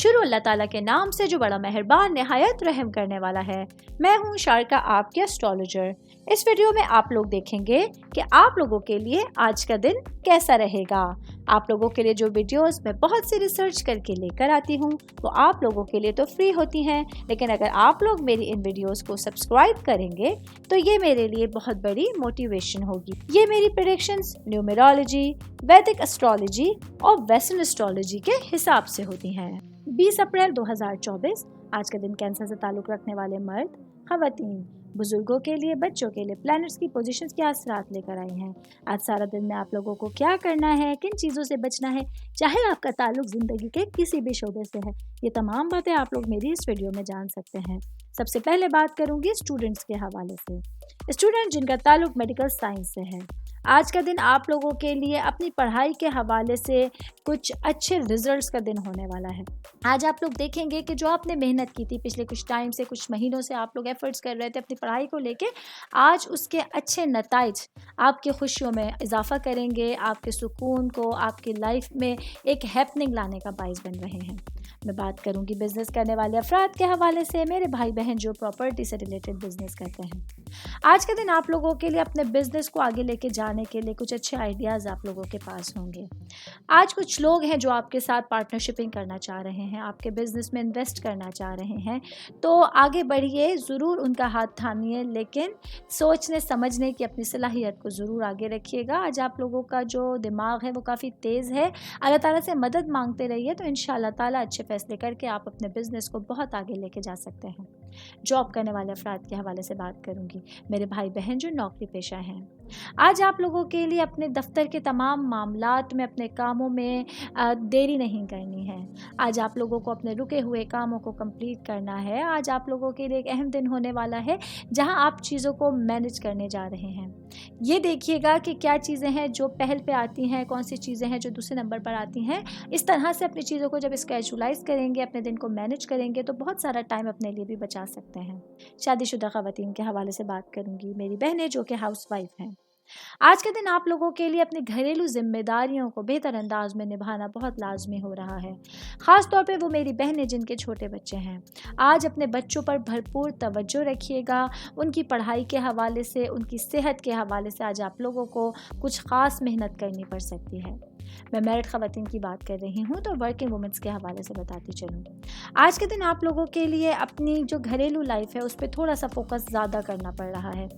शुरू अल्लाह ताला के नाम से जो बड़ा मेहरबान निहायत रहम करने वाला है। मैं हूँ शारका, आपके एस्ट्रोलॉजर। इस वीडियो में आप लोग देखेंगे कि आप लोगों के लिए आज का दिन कैसा रहेगा। आप लोगों के लिए जो वीडियोस मैं बहुत सी रिसर्च करके लेकर आती हूँ वो आप लोगों के लिए तो फ्री होती हैं, लेकिन अगर आप लोग मेरी इन वीडियोस को सब्सक्राइब करेंगे तो ये मेरे लिए बहुत बड़ी मोटिवेशन होगी। ये मेरी प्रेडिक्शंस न्यूमेरोलॉजी, वैदिक एस्ट्रोलॉजी और वेस्टर्न एस्ट्रोलॉजी के हिसाब से होती हैं। 20 अप्रैल 2024 आज का दिन कैंसर से ताल्लुक़ रखने वाले मर्द, ख़वातीन, बुजुर्गों के लिए, बच्चों के लिए प्लैनेट्स की पोजीशंस के असरात लेकर आई हैं। आज सारा दिन में आप लोगों को क्या करना है, किन चीज़ों से बचना है, चाहे आपका ताल्लुक ज़िंदगी के किसी भी शोबे से है, ये तमाम बातें आप लोग मेरी इस वीडियो में जान सकते हैं। सबसे पहले बात करूंगी स्टूडेंट्स के हवाले से। स्टूडेंट जिनका ताल्लुक मेडिकल साइंस से है, आज का दिन आप लोगों के लिए अपनी पढ़ाई के हवाले से कुछ अच्छे रिजल्ट्स का दिन होने वाला है। आज आप लोग देखेंगे कि जो आपने मेहनत की थी पिछले कुछ टाइम से, कुछ महीनों से आप लोग एफर्ट्स कर रहे थे अपनी पढ़ाई को लेके, आज उसके अच्छे नताइज आपकी खुशियों में इजाफा करेंगे, आपके सुकून को, आपकी लाइफ में एक हैपनिंग लाने का बाइस बन रहे हैं। मैं बात करूंगी बिजनेस करने वाले अफराद के हवाले से, मेरे भाई बहन जो प्रॉपर्टी से रिलेटेड बिजनेस करते हैं। आज के दिन आप लोगों के लिए अपने बिजनेस को आगे लेके जाने के लिए कुछ अच्छे आइडियाज़ आप लोगों के पास होंगे। आज कुछ लोग हैं जो आपके साथ पार्टनरशिपिंग करना चाह रहे हैं, आपके बिजनेस में इन्वेस्ट करना चाह रहे हैं, तो आगे बढ़िए, ज़रूर उनका हाथ थामिए, लेकिन सोचने समझने की अपनी सलाहियत को ज़रूर आगे रखिएगा। आज आप लोगों का जो दिमाग है वो काफ़ी तेज़ है। अल्लाह ताला से मदद मांगते रहिए तो इंशाअल्लाह ताला अच्छे फैसले करके आप अपने बिजनेस को बहुत आगे लेके जा सकते हैं। जॉब करने वाले अफराद के हवाले से बात करूंगी, मेरे भाई बहन जो नौकरी पेशा हैं। आज आप लोगों के लिए अपने दफ्तर के तमाम मामलात में, अपने कामों में देरी नहीं करनी है। आज आप लोगों को अपने रुके हुए कामों को कंप्लीट करना है। आज आप लोगों के लिए एक अहम दिन होने वाला है जहां आप चीज़ों को मैनेज करने जा रहे हैं। ये देखिएगा कि क्या चीज़ें हैं जो पहल पे आती हैं, कौन सी चीज़ें हैं जो दूसरे नंबर पर आती हैं। इस तरह से अपनी चीज़ों को जब स्केजुलाइज करेंगे, अपने दिन को मैनेज करेंगे तो बहुत सारा टाइम अपने लिए भी बचा सकते हैं। शादीशुदा ख़वातीन के हवाले से बात करूंगी, मेरी बहनें जो कि हाउस वाइफ हैं। आज के दिन आप लोगों के लिए अपनी घरेलू जिम्मेदारियों को बेहतर अंदाज में निभाना बहुत लाजमी हो रहा है। ख़ास तौर पे वो मेरी बहनें जिनके छोटे बच्चे हैं, आज अपने बच्चों पर भरपूर तवज्जो रखिएगा। उनकी पढ़ाई के हवाले से, उनकी सेहत के हवाले से आज आप लोगों को कुछ ख़ास मेहनत करनी पड़ सकती है। मैं मैरिड ख़वातीन की बात कर रही हूँ तो वर्किंग वुमेंस के हवाले से बताती चलूँ। आज के दिन आप लोगों के लिए अपनी जो घरेलू लाइफ है उस पर थोड़ा सा फोकस ज़्यादा करना पड़ रहा है।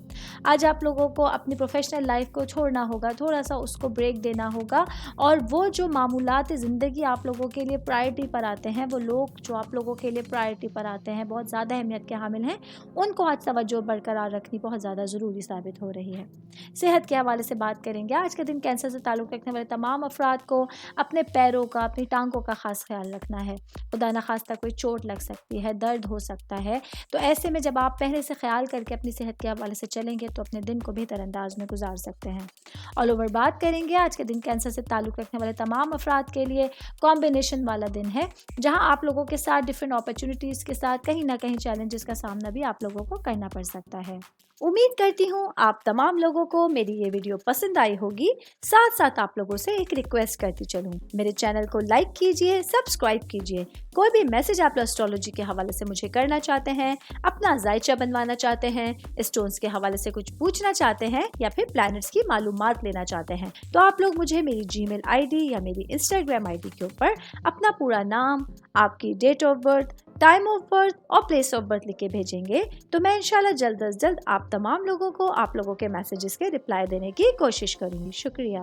आज आप लोगों को अपनी प्रोफेशनल लाइफ को छोड़ना होगा, थोड़ा सा उसको ब्रेक देना होगा, और वो जो मामूलात ज़िंदगी आप लोगों के लिए प्रायोरिटी पर आते हैं, वो लोग जो आप लोगों के लिए प्रायोरिटी पर आते हैं, बहुत ज़्यादा अहमियत के हामिल हैं, उनको आज तवज्जो बरकरार रखनी बहुत ज़्यादा ज़रूरी साबित हो रही है। सेहत के हवाले से बात करेंगे। आज के दिन कैंसर से ताल्लुक़ रखने वाले तमाम अफराद को अपने पैरों का, अपनी टांगों का ख़ास ख्याल रखना है। खुदा न खास्ता कोई चोट लग सकती है, दर्द हो सकता है, तो ऐसे में जब आप पहले से ख्याल करके अपनी सेहत के हवाले से चलेंगे तो अपने दिन को बेहतर अंदाज में गुजार सकते हैं। ऑल ओवर बात करेंगे, आज के दिन कैंसर से ताल्लुक़ रखने वाले तमाम अफराद के लिए कॉम्बिनेशन वाला दिन है, जहां आप लोगों के साथ डिफरेंट अपॉर्चुनिटीज़ के साथ कहीं ना कहीं चैलेंजेस का सामना भी आप लोगों को करना पड़ सकता है। उम्मीद करती हूँ आप तमाम लोगों को मेरी ये वीडियो पसंद आई होगी। साथ साथ आप लोगों से एक रिक्वेस्ट करती चलूँ, मेरे चैनल को लाइक कीजिए, सब्सक्राइब कीजिए। कोई भी मैसेज आप एस्ट्रोलॉजी के हवाले से मुझे करना चाहते हैं, अपना जायचा बनवाना चाहते हैं, स्टोन्स के हवाले से कुछ पूछना चाहते हैं, या फिर प्लैनेट्स की मालूमात लेना चाहते हैं, तो आप लोग मुझे मेरी जीमेल आईडी या मेरी इंस्टाग्राम आईडी के ऊपर अपना पूरा नाम, आपकी date of birth, time of birth और प्लेस ऑफ बर्थ लिख के भेजेंगे तो मैं इंशाल्लाह जल्द अज जल्द आप तमाम लोगों को, आप लोगों के मैसेजेस के रिप्लाई देने की कोशिश करूँगी। शुक्रिया।